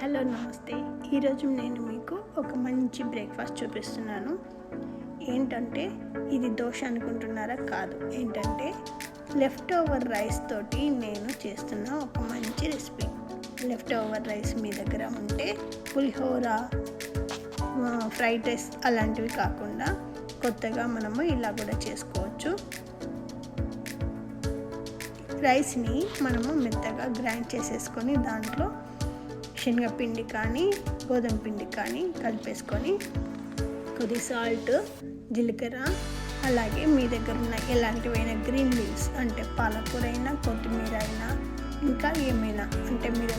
Hello నమస్తే. ఈరోజు నేను మీకు ఒక మంచి బ్రేక్ఫాస్ట్ చూపిస్తున్నాను. ఏంటంటే ఇది దోశ అనుకుంటున్నారా? కాదు. ఏంటంటే లెఫ్ట్ ఓవర్ రైస్ తోటి నేను చేస్తున్న ఒక మంచి రెసిపీ. లెఫ్ట్ ఓవర్ రైస్ మీ దగ్గర ఉంటే పులిహోర, ఫ్రైడ్ రైస్ అలాంటివి కాకుండా కొత్తగా మనము ఇలా కూడా చేసుకోవచ్చు. రైస్ని మనము మెత్తగా గ్రైండ్ చేసేసుకొని దాంట్లో శనగపిండి కానీ గోధుమ పిండి కానీ కలిపేసుకొని కొద్ది సాల్ట్, జీలకర్ర, అలాగే మీ దగ్గర ఉన్న ఎలాంటివైనా గ్రీన్ లీవ్స్ అంటే పాలకూర అయినా, కొత్తిమీర అయినా, ఇంకా ఏమైనా అంటే మీరు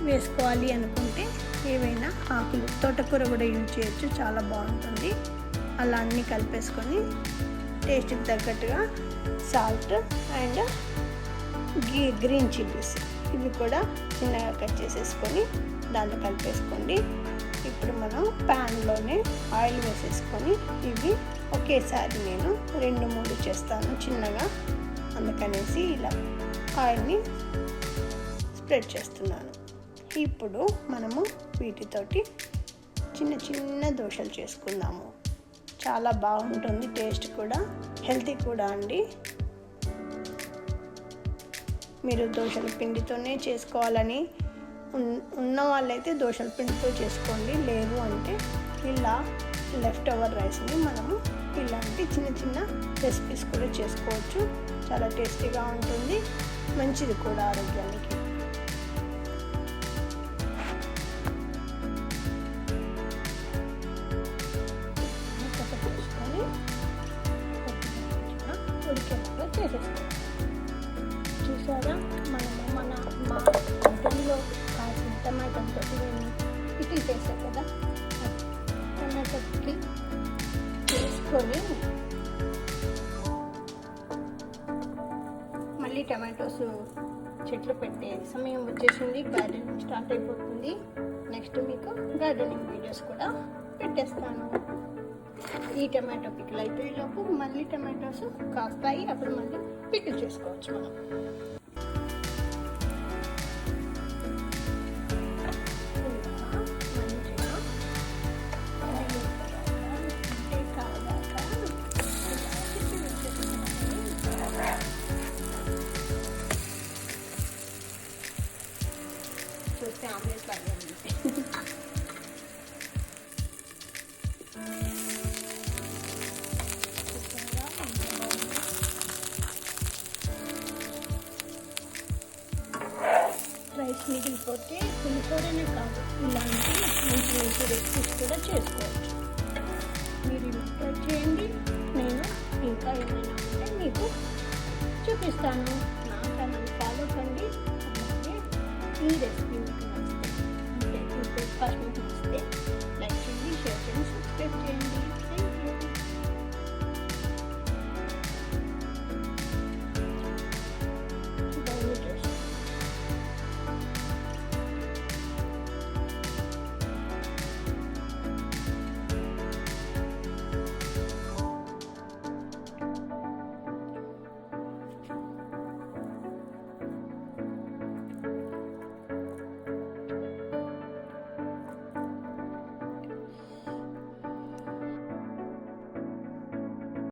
వేసుకోవాలి అనుకుంటే ఏవైనా ఆకులు, తోటకూర కూడా యూజ్ చేయొచ్చు, చాలా బాగుంటుంది. అలా అన్నీ కలిపేసుకొని టేస్ట్కి తగ్గట్టుగా సాల్ట్ అండ్ గ్రీన్ చిల్లీస్ ఇవి కూడా చిన్నగా కట్ చేసేసుకొని దాంట్లో కలిపేసుకోండి. ఇప్పుడు మనం ప్యాన్లోనే ఆయిల్ వేసేసుకొని ఇవి ఒకేసారి నేను 2-3 చేస్తాను చిన్నగా, అందుకనేసి ఇలా ఆయిల్ని స్ప్రెడ్ చేస్తున్నాను. ఇప్పుడు మనము వీటితోటి చిన్న చిన్న దోశలు చేసుకుందాము. చాలా బాగుంటుంది, టేస్ట్ కూడా హెల్తీ కూడా అండి. మీరు దోశల పిండితోనే చేసుకోవాలని ఉన్న వాళ్ళైతే దోశల పిండితో చేసుకోండి, లేదు అంటే ఇలా లెఫ్ట్ ఓవర్ రైస్ని మనము ఇలాంటి చిన్న చిన్న రెసిపీస్ కూడా చేసుకోవచ్చు. చాలా టేస్టీగా ఉంటుంది, మంచిది కూడా ఆరోగ్యానికి. ఉడికేలాగా చేసేసుకోవాలి. చూసారా, మా ఇంట్లో కాసిన టమాటోతో నేను పికిల్ చేశాను కదా, టమాటో పికిల్ చేసుకొని మళ్ళీ టమాటోస్ చెట్లు పెట్టే సమయం వచ్చేసింది. గార్డెనింగ్ స్టార్ట్ అయిపోతుంది. నెక్స్ట్ మీకు గార్డెనింగ్ వీడియోస్ కూడా పెట్టేస్తాను. ఈ టమాటో పికిల్ అయిపోయేలోపు మళ్ళీ టమాటోస్ కాస్తాయి, అప్పుడు మళ్ళీ పికిల్ చేసుకోవచ్చు మనం. చూస్తే ఆమ్లెట్ లాగా ఉంది. రైస్ మిగిలిపోతే పులిహోరనే కాదు, ఇలాంటి మంచి మంచి రెసిపీస్ కూడా చేసుకోవచ్చు. మీరు ఇలా ట్రై చేయండి. నేను ఇంకా ఏమైనా ఉంటే మీకు చూపిస్తాను. నా ఛానల్ ఫాలో కండి. అలాగే ఈ రెసిపీ మీకు నచ్చితే అంటే ఈ బ్రేక్ఫాస్ట్ మీకు